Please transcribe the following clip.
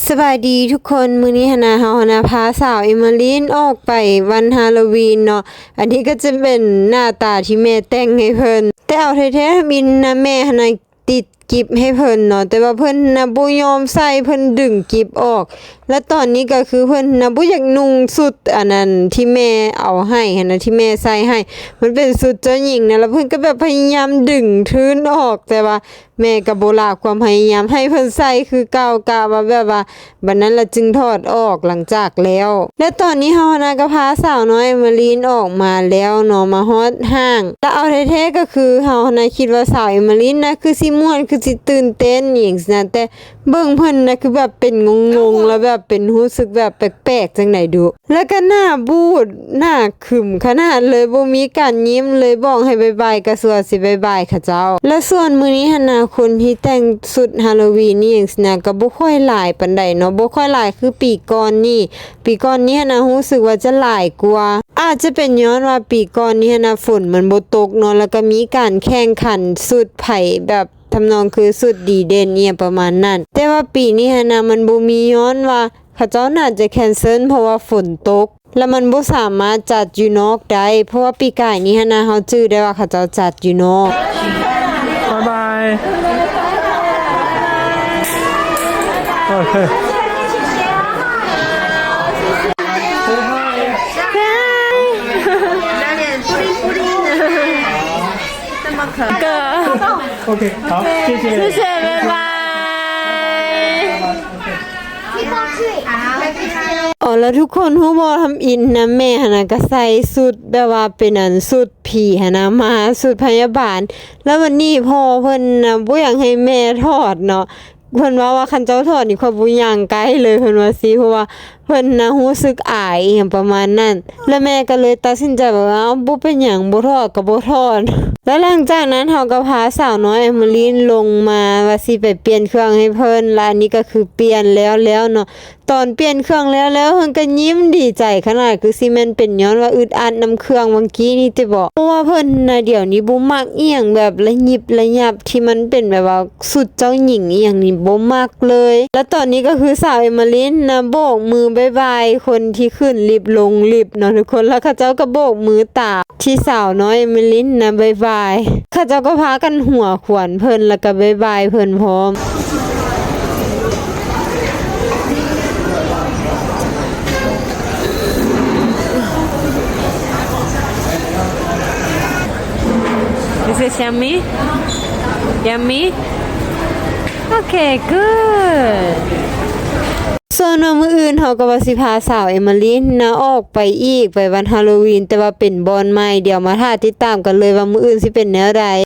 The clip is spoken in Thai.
สบายดีทุกคนมื้อนี้หนาเฮาพาสาวเอมิลีนออกไปวันฮาโลวีนเนาะอันนี้ก็จะเป็นหน้าตาที่แม่แต่งให้เพิ่นแต่เอาแท้ๆมินนะแม่ติดกิบให้เพิ่นเนาะแต่ว่าเพิ่นน่ะบ่ยอมใส่เพิ่นดึงกิบออกและตอนนี้ก็คือเพิ่นน่ะบ่อยากนุ่งสุดอันนั้นที่แม่เอาให้หั่นน่ะที่แม่ใส่ให้มันเป็นสุดเจ้าหญิงนะแล้วเพิ่นก็แบบพยายามดึงทื้นออกแต่ว่าแม่ก็บ่ละความพยายามให้เพิ่นใส่คือเก่ากะว่าแบบว่าบัดนั้นล่ะจึงถอดออกหลังจากแล้วและตอนนี้เฮานะก็พาสาวน้อยมาลีนออกมาแล้วเนาะมาฮอดห้างแต่เอาแท้ๆก็คือเฮานะคิดว่าสาวเอมิลีนนะคือสิม่วนคือสิตื่นเต้นหยังซี่นะแต่เบิ่งเพิ่นนะคือแบบเป็นงงๆแล้วแบบเป็นรู้สึกแบบแปลกๆจังได๋ดูแล้วก็หน้าบูดหน้าขึมขนาดเลยบ่มีการยิ้มเลยบอกให้บ๊ายบายก็สัวสิบ๊ายบายค่ะเจ้าและส่วนมื้อนี้หั่นน่ะคนที่แต่งสุดฮาโลวีนนี่หยังซี่นะก็บ่ค่อยหลายปานใดเนาะบ่ค่อยหลายคือปีก่อนนี่นะรู้สึกว่าจะหลายกว่าอาจจะเป็นย้อนว่าปีก่อนนี่นะฝนมันบ่ตกเนาะแล้วก็มีการแข่งขันสุดไผแบบทำนองคือสุดดีเด่นเนี่ยประมาณนั้นแต่ว่าปีนี้นะมันบ่มีย้อนว่าเขาเจ้าน่าจะแคนเซิลเพราะว่าฝนตกแล้วมันบ่สามารถจัดอยู่นอกได้เพราะว่าปีกายนี้นะเฮาจื้อได้ว่าเขาเจ้าจัดอยู่นอกบ๊ายบายโอเคOK，好，谢谢。谢谢，拜拜。อ๋อแล้วทุกคนฮู้บ่ทำอินนะแม่หั่นน่ะก็ใส่สุดแบบว่าเป็นอันสุดผีหั่นน่ะมาสุดพยาบาลแล้ววันนี้พ่อเพิ่นน่ะบ่อยากให้แม่ถอดเนาะเพิ่นว่าคันเจ้าถอดนี่ค่อยบ่ย่างไกลเลยเพิ่นว่าสิเพราะว่าเพิ่นน่ะรู้สึกอายหยังประมาณนั้นแล้วแม่ก็เลยตัดสินใจว่าบ่เป็นหยังบ่ถอดก็บ่ถอดแล้วหลังจากนั้นเฮาก็พาสาวน้อยเอมิลีนลงมาว่าสิไปเปลี่ยนเครื่องให้เพิ่นและอันนี้ก็คือเปลี่ยนแล้วเนาะตอนเปลี่ยนเครื่องแล้วเพิ่นก็ยิ้มดีใจขนาดคือสิแม่นเป็นย้อนว่าอึดอัดนำเครื่องเมื่อกี้นี่ติบ่เพราะว่าเพิ่นน่ะเดี๋ยวนี้บ่มักอีหยังแบบระยิบระยับที่มันเป็นแบบว่าสุดเจ้าหญิงอีหยังนี่บ่มักเลยแล้วตอนนี้ก็คือสาวเอมิลีนนะโบกมือบ๊ายบายคนที่ขึ้นลิฟต์ลงลิฟต์เนาะทุกคนแล้วเขาเจ้าก็โบกมือตามที่สาวน้อยเอมิลีนนะบ๊ายบายเขาเจ้าก็พากันหัวขวนเพิ่นแล้วก็บ๊ายบายเพิ่นพร้อมIs it yummy? Yummy? Okay, good. ส่วนมื้ออื่นเฮาก็ว่าสิพาสาวเอมิลีนนะออกไปอีกไปวันฮาโลวีนแต่ว่าเป็นบอนใหม่เดี๋ยวมาท่าติดตามกันเลยว่ามื้ออื่นสิเป็นแนวใด